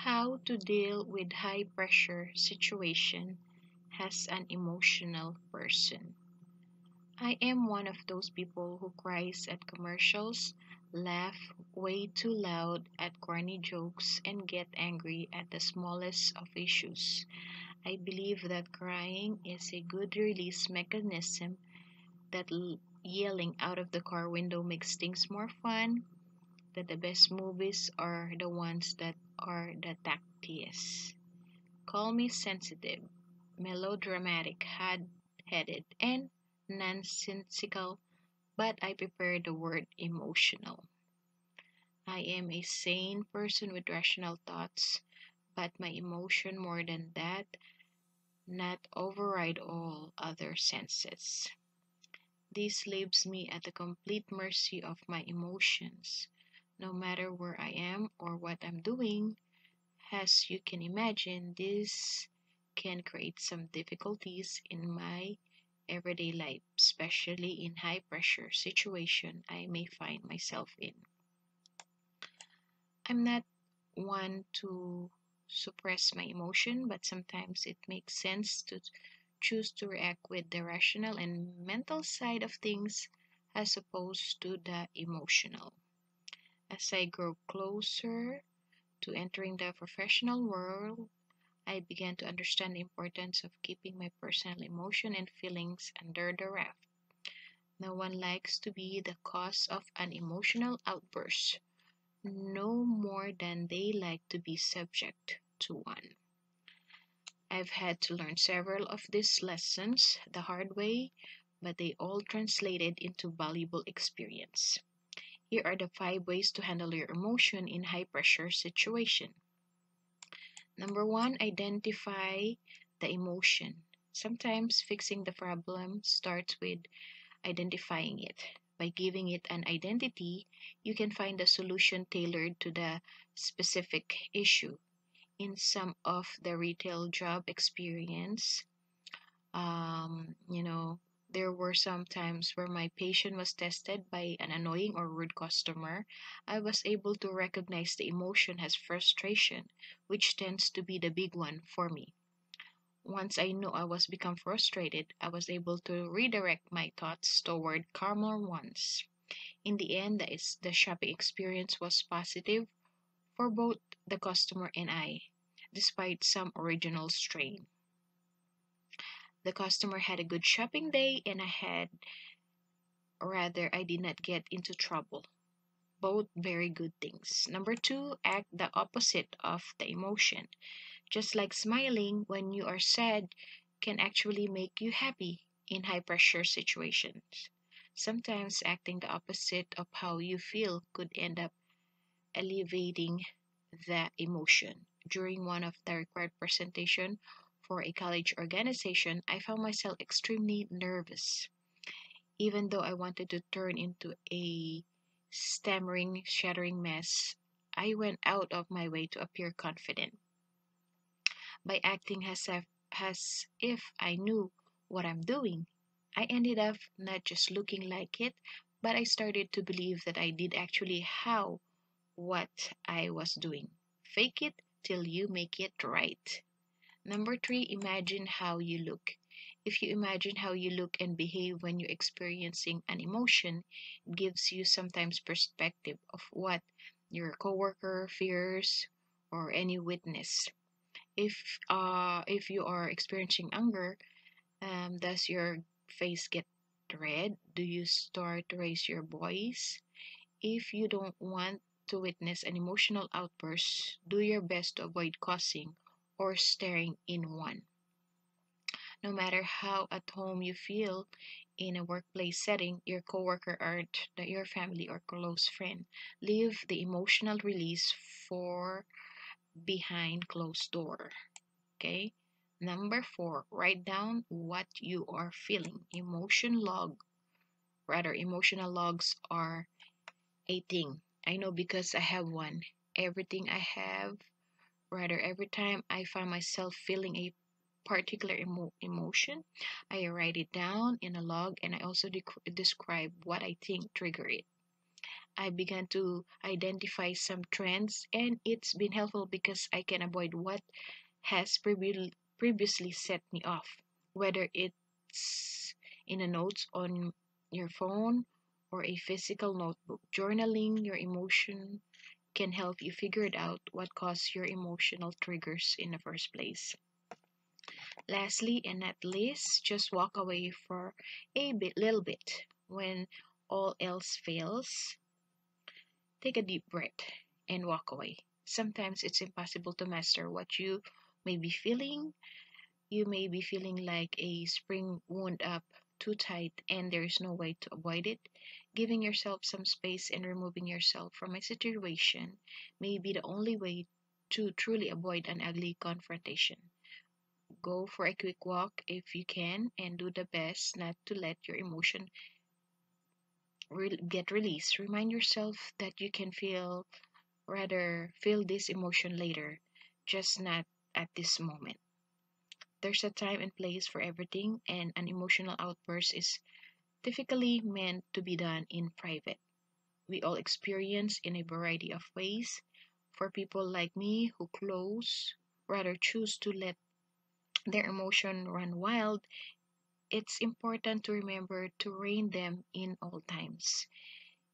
How to deal with high pressure situation as an emotional person. I am one of those people who cries at commercials, laugh way too loud at corny jokes, and get angry at the smallest of issues. I believe that crying is a good release mechanism, that yelling out of the car window makes things more fun, that the best movies are the ones that are the tactiest. Call me sensitive, melodramatic, hard headed, and nonsensical, but I prefer the word emotional. I am a sane person with rational thoughts, but my emotion more than that, not override all other senses. This leaves me at the complete mercy of my emotions, no matter where I am or what I'm doing. As you can imagine, this can create some difficulties in my everyday life, especially in high pressure situation I may find myself in. I'm not one to suppress my emotion, but sometimes it makes sense to choose to react with the rational and mental side of things as opposed to the emotional. As I grow closer to entering the professional world, I began to understand the importance of keeping my personal emotion and feelings under the wrap. No one likes to be the cause of an emotional outburst, no more than they like to be subject to one. I've had to learn several of these lessons the hard way, but they all translated into valuable experience. Here are the 5 ways to handle your emotion in high pressure situation. Number one, identify the emotion. Sometimes fixing the problem starts with identifying it. By giving it an identity, you can find a solution tailored to the specific issue. In some of the retail job experience, there were some times where my patience was tested by an annoying or rude customer. I was able to recognize the emotion as frustration, which tends to be the big one for me. Once I knew I was become frustrated, I was able to redirect my thoughts toward calmer ones. In the end, the shopping experience was positive for both the customer and I, despite some original strain. The customer had a good shopping day, and I did not get into trouble. Both very good things. Number two, act the opposite of the emotion. Just like smiling when you are sad can actually make you happy in high pressure situations. Sometimes acting the opposite of how you feel could end up alleviating the emotion. During one of the required presentation for a college organization, I found myself extremely nervous. Even though I wanted to turn into a stammering, shattering mess, I went out of my way to appear confident. By acting as if I knew what I'm doing, I ended up not just looking like it, but I started to believe that I did actually how what I was doing. Fake it till you make it right. Number three, imagine how you look. If you imagine how you look and behave when you're experiencing an emotion, it gives you sometimes perspective of what your coworker fears or any witness. If you are experiencing anger, does your face get red? Do you start to raise your voice? If you don't want to witness an emotional outburst, do your best to avoid causing or staring in one. No matter how at home you feel in a workplace setting, your coworker or your family or close friend, leave the emotional release for behind closed door. Okay? Number four, write down what you are feeling. Emotional logs are a thing. I know because I have one. Everything I have, rather every time I find myself feeling a particular emotion, I write it down in a log, and I also describe what I think trigger it. I began to identify some trends, and it's been helpful because I can avoid what has previously set me off, whether it's in a notes on your phone or a physical notebook. Journaling your emotion can help you figure it out what caused your emotional triggers in the first place. Lastly, and not least, just walk away for little bit. When all else fails, take a deep breath and walk away. Sometimes it's impossible to master what you may be feeling. You may be feeling like a spring wound up too tight and there's no way to avoid it. Giving yourself some space and removing yourself from a situation may be the only way to truly avoid an ugly confrontation. Go for a quick walk if you can and do the best not to let your emotion get released. Remind yourself that you can feel this emotion later, just not at this moment. There's a time and place for everything, and an emotional outburst is typically meant to be done in private. We all experience in a variety of ways. For people like me who rather choose to let their emotion run wild, it's important to remember to rein them in all times.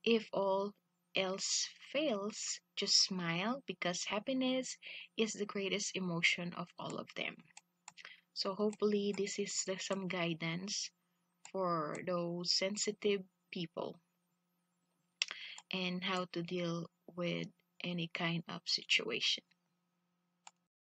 If all else fails, just smile because happiness is the greatest emotion of all of them. So hopefully this is some guidance for those sensitive people and how to deal with any kind of situation.